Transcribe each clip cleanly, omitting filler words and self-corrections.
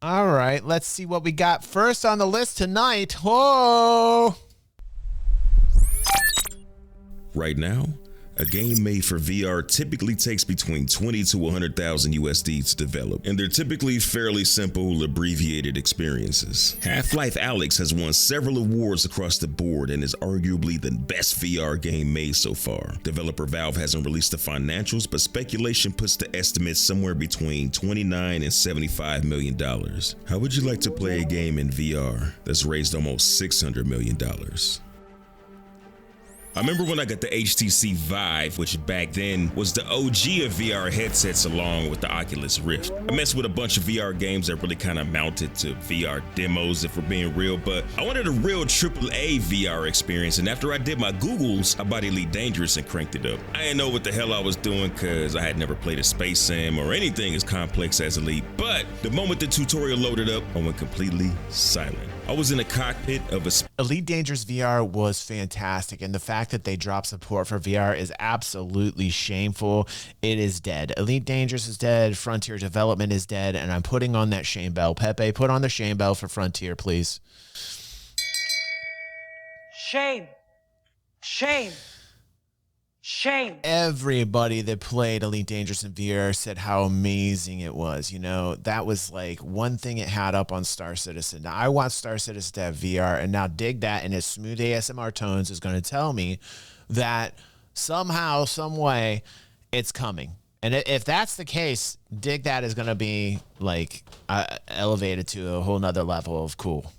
All right, let's see what we got first on the list tonight. Whoa! Right now, a game made for VR typically takes between 20 to 100,000 USD to develop, and they're typically fairly simple, abbreviated experiences. Half-Life Alyx has won several awards across the board and is arguably the best VR game made so far. Developer Valve hasn't released the financials, but speculation puts the estimate somewhere between $29 and $75 million. How would you like to play a game in VR that's raised almost $600 million? I remember when I got the HTC Vive, which back then was the OG of VR headsets along with the Oculus Rift. I messed with a bunch of VR games that really kind of mounted to VR demos if we're being real, but I wanted a real AAA VR experience, and after I did my Googles, I bought Elite Dangerous and cranked it up. I didn't know what the hell I was doing because I had never played a space sim or anything as complex as Elite, but the moment the tutorial loaded up, I went completely silent. I was in the cockpit of a Elite Dangerous VR was fantastic, and the fact that they dropped support for VR is absolutely shameful. It is dead. Elite Dangerous is dead. Frontier Development is dead, and I'm putting on that shame bell. Pepe, put on the shame bell for Frontier, please. Shame. Shame. Shame. Everybody that played Elite Dangerous in VR said how amazing it was. You know, that was like one thing it had up on Star Citizen. Now, I want Star Citizen to have VR, and now DigThat in his smooth ASMR tones is going to tell me that somehow, some way, it's coming. And if that's the case, DigThat is going to be like elevated to a whole nother level of cool.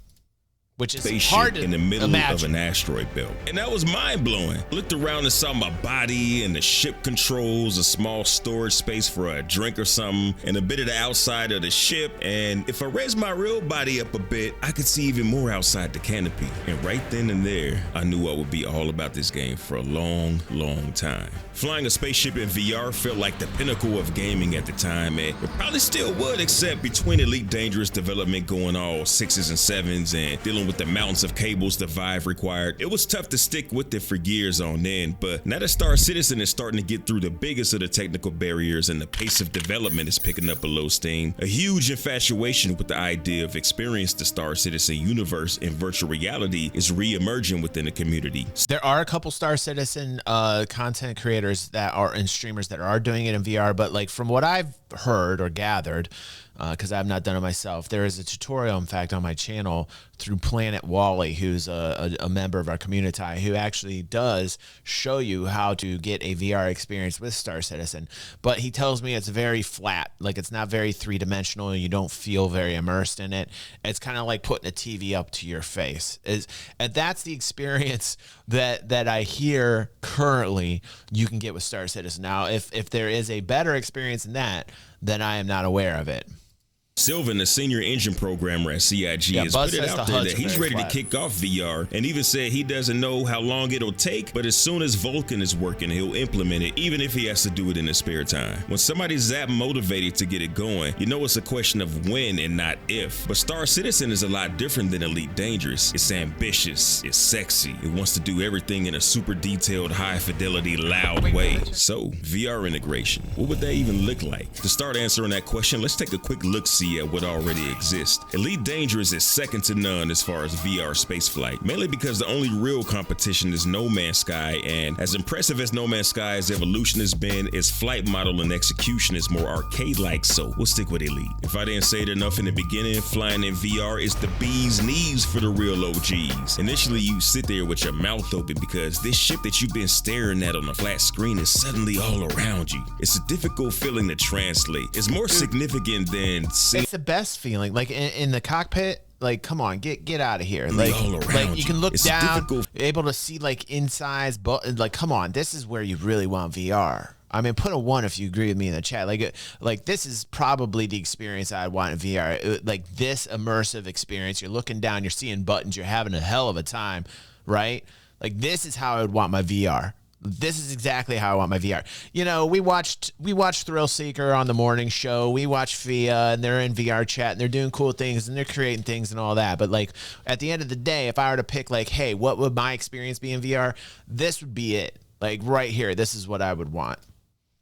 Which is hard to in the middle imagine. of an asteroid belt. And that was mind-blowing. Looked around and saw my body and the ship controls, a small storage space for a drink or something, and a bit of the outside of the ship. And if I raised my real body up a bit, I could see even more outside the canopy. And right then and there, I knew I would be all about this game for a long, long time. Flying a spaceship in VR felt like the pinnacle of gaming at the time, and it probably still would, except between Elite Dangerous development going all 6s and 7s and dealing with the mountains of cables the Vive required, it was tough to stick with it for years on end. But now that Star Citizen is starting to get through the biggest of the technical barriers and the pace of development is picking up a low steam, a huge infatuation with the idea of experiencing the Star Citizen universe in virtual reality is re-emerging within the community. There are a couple Star Citizen content creators that are and streamers that are doing it in VR, but like from what I've heard or gathered, because I've not done it myself, there is a tutorial, in fact, on my channel through Planet Wally, who's a member of our community, who actually does show you how to get a VR experience with Star Citizen. But he tells me it's very flat, like it's not very three-dimensional, and you don't feel very immersed in it. It's kind of like putting a TV up to your face. And that's the experience that I hear currently you can get with Star Citizen. Now, if there is a better experience than that, then I am not aware of it. Sylvan, the senior engine programmer at CIG, has put it out there that he's ready to kick off VR and even said he doesn't know how long it'll take, but as soon as Vulkan is working, he'll implement it, even if he has to do it in his spare time. When somebody's that motivated to get it going, you know it's a question of when and not if. But Star Citizen is a lot different than Elite Dangerous. It's ambitious, it's sexy, it wants to do everything in a super detailed, high fidelity, loud way. So, VR integration, what would that even look like? To start answering that question, let's take a quick look-see at what already exists. Elite Dangerous is second to none as far as VR spaceflight, mainly because the only real competition is No Man's Sky, and as impressive as No Man's Sky's evolution has been, its flight model and execution is more arcade-like, so we'll stick with Elite. If I didn't say it enough in the beginning, flying in VR is the bee's knees for the real OGs. Initially, you sit there with your mouth open because this ship that you've been staring at on a flat screen is suddenly all around you. It's a difficult feeling to translate. It's more significant than seeing. It's the best feeling, like in the cockpit. Like, come on, get out of here. Like you can look down, able to see like insides, but like, come on, this is where you really want VR. I mean, put a 1 if you agree with me in the chat. Like this is probably the experience I want in VR. Like this immersive experience. You're looking down, you're seeing buttons, you're having a hell of a time, right? Like this is how I would want my VR. This is exactly how I want my VR. You know, we watched Thrill Seeker on the morning show. We watched FIA, and they're in VR chat, and they're doing cool things, and they're creating things and all that. But like at the end of the day, if I were to pick like, hey, what would my experience be in VR? This would be it. Like right here, this is what I would want.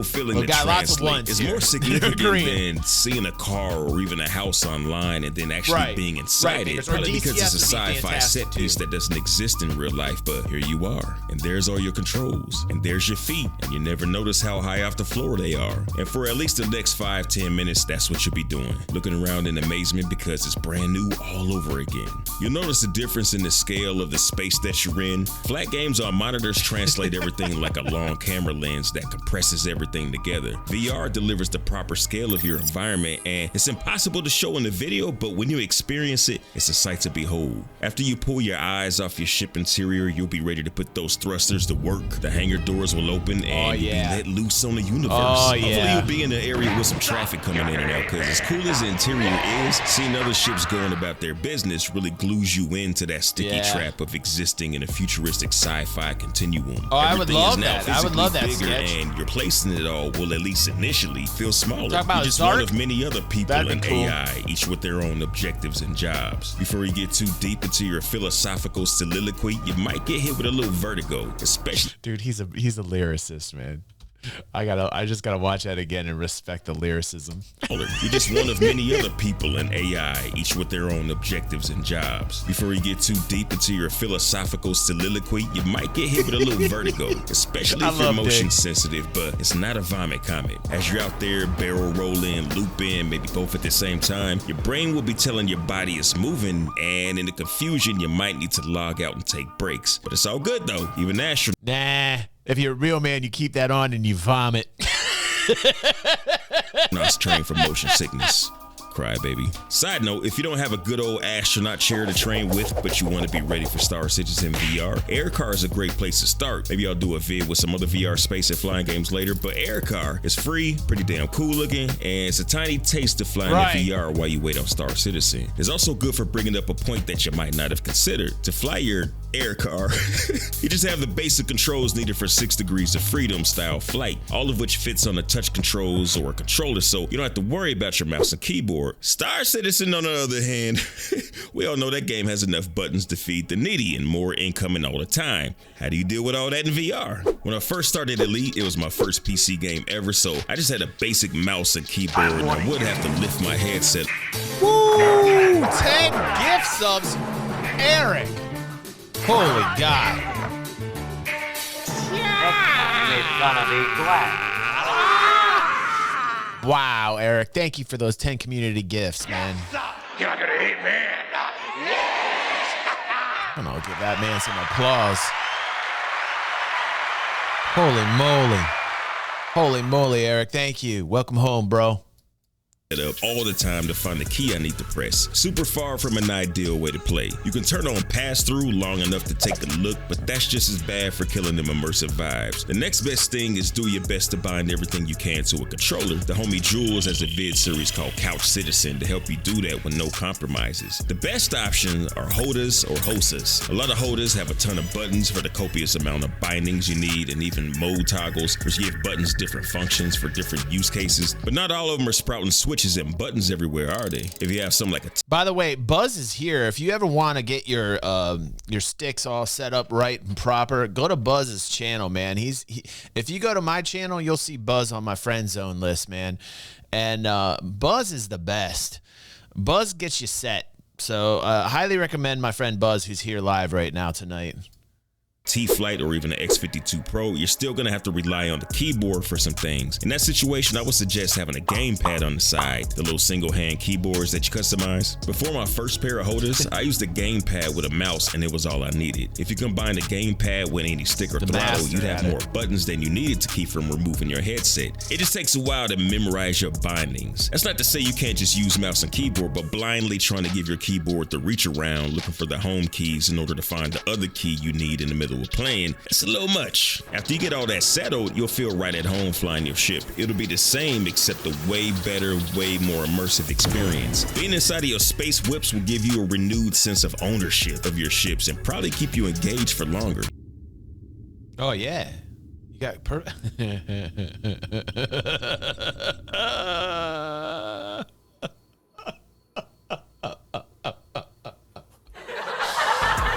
feeling to translate is more significant than seeing a car or even a house online and then actually being inside it. Probably because it's a sci-fi set piece that doesn't exist in real life, but here you are, and there's all your controls, and there's your feet, and you never notice how high off the floor they are. And for at least the next 5-10 minutes, that's what you'll be doing, looking around in amazement because it's brand new all over again. You'll notice the difference in the scale of the space that you're in. Flat games on monitors translate everything like a long camera lens that compresses everything together. VR delivers the proper scale of your environment, and it's impossible to show in the video, but when you experience it, it's a sight to behold. After you pull your eyes off your ship interior, you'll be ready to put those thrusters to work. The hangar doors will open and you'll be let loose on the universe. Hopefully you'll be in an area with some traffic coming in and out, because as cool as the interior is, seeing other ships going about their business really glues you into that sticky trap of existing in a futuristic sci-fi continuum. I would love that. I would love that sketch. And you're placing it all will at least initially feel smaller. You're just one of many other people in AI, each with their own objectives and jobs. Before you get too deep into your philosophical soliloquy, you might get hit with a little vertigo, especially. Dude, he's a lyricist, man. I just gotta watch that again and respect the lyricism. You're just one of many other people in AI, each with their own objectives and jobs. Before you get too deep into your philosophical soliloquy, you might get hit with a little vertigo, especially if you're motion sensitive, but it's not a vomit comet. As you're out there barrel rolling, looping, maybe both at the same time, your brain will be telling your body it's moving, and in the confusion, you might need to log out and take breaks. But it's all good though, even astronauts. Nah. If you're a real man, you keep that on and you vomit. Not trained for motion sickness. Cry, baby. Side note, if you don't have a good old astronaut chair to train with, but you want to be ready for Star Citizen VR, Aircar is a great place to start. Maybe I'll do a vid with some other VR space and flying games later, but Aircar is free, pretty damn cool looking, and it's a tiny taste of flying in VR while you wait on Star Citizen. It's also good for bringing up a point that you might not have considered. To fly your Aircar, you just have the basic controls needed for 6 degrees of freedom style flight, all of which fits on the touch controls or a controller, so you don't have to worry about your mouse and keyboard. Star Citizen, on the other hand, we all know that game has enough buttons to feed the needy and more incoming all the time. How do you deal with all that in VR? When I first started Elite, it was my first PC game ever, so I just had a basic mouse and keyboard, and I would have to lift my headset. Woo! 10 gift subs, Eric. Holy God. It's gonna be glad. Wow, Eric, thank you for those 10 community gifts, man. You're not gonna hate man. I don't know, give that man some applause. Holy moly. Holy moly, Eric, thank you. Welcome home, bro. Up all the time to find the key I need to press. Super far from an ideal way to play. You can turn on pass-through long enough to take a look, but that's just as bad for killing them immersive vibes. The next best thing is do your best to bind everything you can to a controller. The homie Jules has a vid series called Couch Citizen to help you do that with no compromises. The best options are HOTAs or HOSAs. A lot of HOTAs have a ton of buttons for the copious amount of bindings you need, and even mode toggles, which give buttons different functions for different use cases, but not all of them are sprouting switches and buttons everywhere, are they? If you have something like a by the way, Buzz is here. If you ever want to get your sticks all set up right and proper, go to Buzz's channel, man. If you go to my channel, you'll see Buzz on my friend zone list, man. And Buzz is the best. Buzz gets you set. So highly recommend my friend Buzz, who's here live right now tonight. T-Flight or even an X52 Pro, you're still gonna have to rely on the keyboard for some things. In that situation, I would suggest having a gamepad on the side, the little single-hand keyboards that you customize. Before my first pair of HOTAs, I used a gamepad with a mouse, and it was all I needed. If you combine the gamepad with any stick or throttle, you'd have more buttons than you needed to keep from removing your headset. It just takes a while to memorize your bindings. That's not to say you can't just use mouse and keyboard, but blindly trying to give your keyboard the reach around, looking for the home keys in order to find the other key you need in the middle of playing, it's a little much. After you get all that settled, you'll feel right at home flying your ship. It'll be the same, except a way better, way more immersive experience. Being inside of your space whips will give you a renewed sense of ownership of your ships and probably keep you engaged for longer. Oh yeah, you got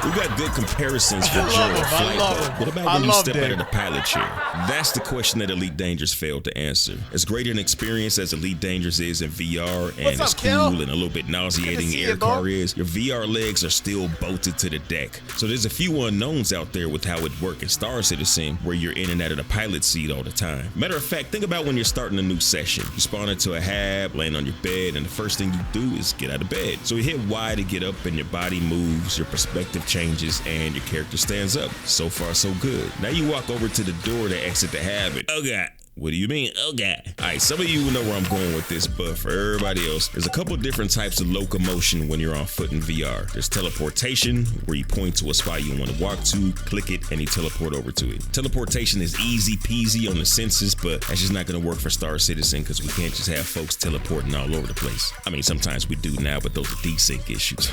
We got good comparisons for general flight, but what about when you step out of the pilot chair? That's the question that Elite Dangerous failed to answer. As great an experience as Elite Dangerous is in VR, and as cool and a little bit nauseating Air Car is, your VR legs are still bolted to the deck. So there's a few unknowns out there with how it works in Star Citizen, where you're in and out of the pilot seat all the time. Matter of fact, think about when you're starting a new session. You spawn into a hab, laying on your bed, and the first thing you do is get out of bed. So you hit Y to get up, and your body moves, your perspective changes, and your character stands up. So far, so good. Now you walk over to the door to exit the habit. Oh God. What do you mean? Oh God. All right, some of you will know where I'm going with this, but for everybody else, there's a couple different types of locomotion when you're on foot in VR. There's teleportation, where you point to a spot you want to walk to, click it, and you teleport over to it. Teleportation is easy peasy on the senses, but that's just not going to work for Star Citizen because we can't just have folks teleporting all over the place. I mean, sometimes we do now, but those are desync issues.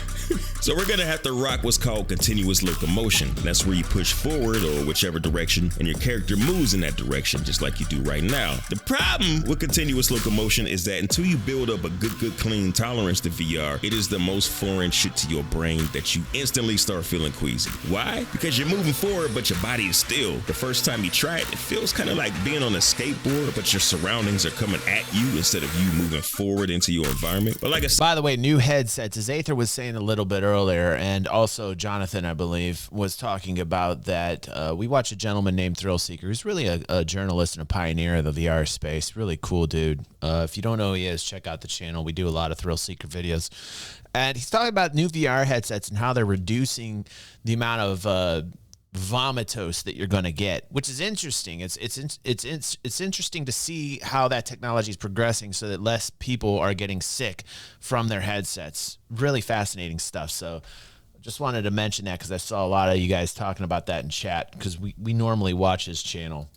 So we're going to have to rock what's called continuous locomotion. That's where you push forward or whichever direction, and your character moves in that direction, just like you do right now. The problem with continuous locomotion is that until you build up a good clean tolerance to VR, it is the most foreign shit to your brain that you instantly start feeling queasy. Why? Because you're moving forward, but your body is still. The first time you try it, it feels kind of like being on a skateboard, but your surroundings are coming at you instead of you moving forward into your environment. But like I said, by the way, new headsets, as Aether was saying a little bit earlier, and also Jonathan, I believe, was talking about that. We watch a gentleman named Thrill Seeker, who's really a journalist and a pioneer of the VR space. Really cool dude. If you don't know who he is, check out the channel. We do a lot of Thrill Seeker videos. And he's talking about new VR headsets and how they're reducing the amount of vomitos that you're going to get, which is interesting. It's interesting to see how that technology is progressing so that less people are getting sick from their headsets. Really fascinating stuff. So just wanted to mention that because I saw a lot of you guys talking about that in chat because we normally watch his channel.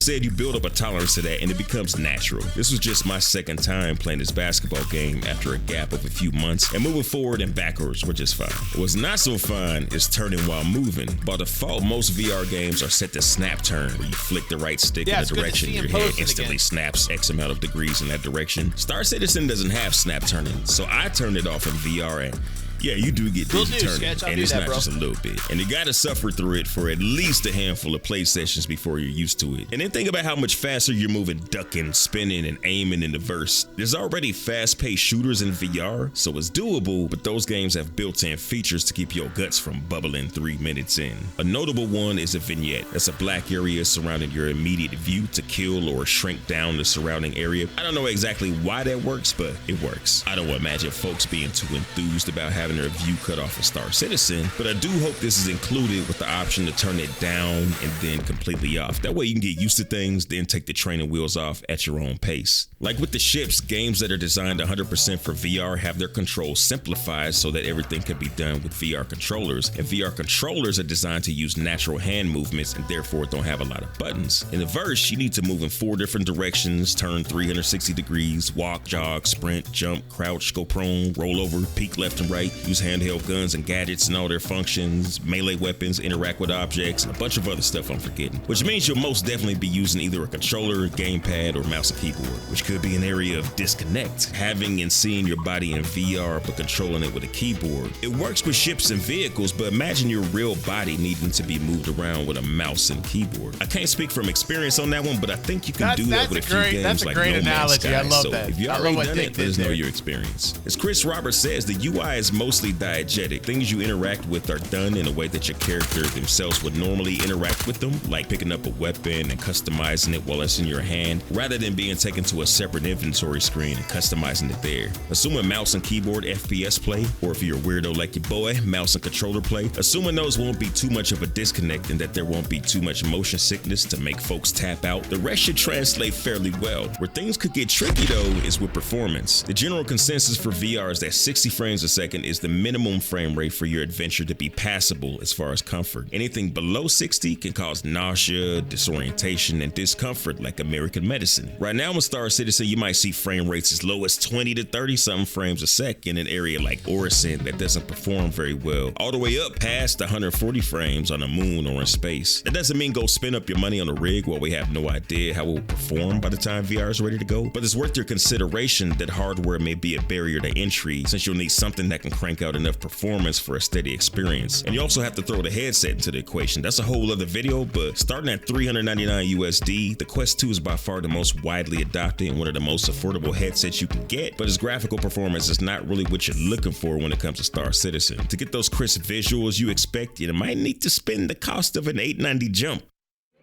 Said you build up a tolerance to that and it becomes natural. This was just my second time playing this basketball game after a gap of a few months, and moving forward and backwards were just fine. What's not so fun is turning while moving. By default, most VR games are set to snap turn, where you flick the right stick in a direction, your head instantly snaps X amount of degrees in that direction. Star Citizen doesn't have snap turning, so I turned it off in VR, and yeah, you do get dizzy turning, and it's not just a little bit. And you gotta suffer through it for at least a handful of play sessions before you're used to it. And then think about how much faster you're moving, ducking, spinning, and aiming in the verse. There's already fast-paced shooters in VR, so it's doable, but those games have built-in features to keep your guts from bubbling 3 minutes in. A notable one is a vignette. That's a black area surrounding your immediate view to kill or shrink down the surrounding area. I don't know exactly why that works, but it works. I don't imagine folks being too enthused about having their view cut off of Star Citizen, but I do hope this is included with the option to turn it down and then completely off. That way you can get used to things, then take the training wheels off at your own pace. Like with the ships, games that are designed 100% for VR have their controls simplified so that everything can be done with VR controllers, and VR controllers are designed to use natural hand movements and therefore don't have a lot of buttons. In the verse, you need to move in 4 different directions, turn 360 degrees, walk, jog, sprint, jump, crouch, go prone, roll over, peek left and right, use handheld guns and gadgets and all their functions, melee weapons, interact with objects, and a bunch of other stuff I'm forgetting. Which means you'll most definitely be using either a controller, gamepad, or mouse and keyboard, which could be an area of disconnect. Having and seeing your body in VR but controlling it with a keyboard. It works with ships and vehicles, but imagine your real body needing to be moved around with a mouse and keyboard. I can't speak from experience on that one, but I think you can do that with a few games like No Man's Sky. I love that. If you already done it, let us know your experience. As Chris Roberts says, the UI is mostly diegetic. Things you interact with are done in a way that your character themselves would normally interact with them, like picking up a weapon and customizing it while it's in your hand, rather than being taken to a separate inventory screen and customizing it there. Assuming mouse and keyboard FPS play, or if you're a weirdo like your boy, mouse and controller play, assuming those won't be too much of a disconnect and that there won't be too much motion sickness to make folks tap out, the rest should translate fairly well. Where things could get tricky though is with performance. The general consensus for VR is that 60 frames a second is the minimum frame rate for your adventure to be passable as far as comfort. Anything below 60 can cause nausea, disorientation, and discomfort like American medicine. Right now in Star Citizen, you might see frame rates as low as 20 to 30 something frames a sec in an area like Orison that doesn't perform very well, all the way up past 140 frames on the moon or in space. That doesn't mean go spend up your money on a rig while we have no idea how it will perform by the time VR is ready to go, but it's worth your consideration that hardware may be a barrier to entry since you'll need something that can crank out enough performance for a steady experience. And you also have to throw the headset into the equation. That's a whole other video, but starting at $399 USD, the Quest 2 is by far the most widely adopted and one of the most affordable headsets you can get, but its graphical performance is not really what you're looking for when it comes to Star Citizen. To get those crisp visuals you expect, you might need to spend the cost of an $890 jump.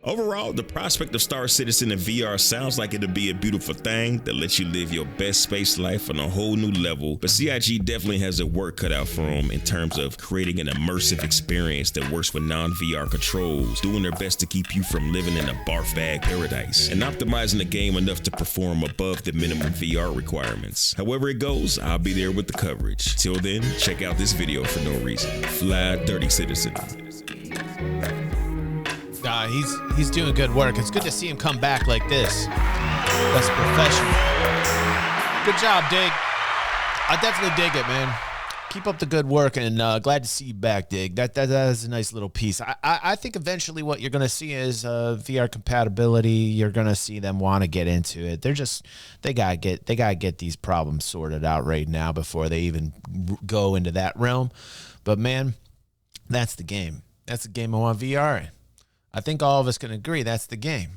Overall, the prospect of Star Citizen in VR sounds like it'll be a beautiful thing that lets you live your best space life on a whole new level, but CIG definitely has a work cut out for them in terms of creating an immersive experience that works with non-VR controls, doing their best to keep you from living in a barf bag paradise, and optimizing the game enough to perform above the minimum VR requirements. However it goes, I'll be there with the coverage. Till then, check out this video for no reason. Fly dirty, citizen. He's doing good work. It's good to see him come back like this. That's professional. Good job, Dig. I definitely dig it, man. Keep up the good work, and glad to see you back, Dig. That is a nice little piece. I think eventually what you're going to see is VR compatibility. You're going to see them want to get into it. They gotta get these problems sorted out right now before they even go into that realm. But man, that's the game. That's the game I want VR in. I think all of us can agree that's the game.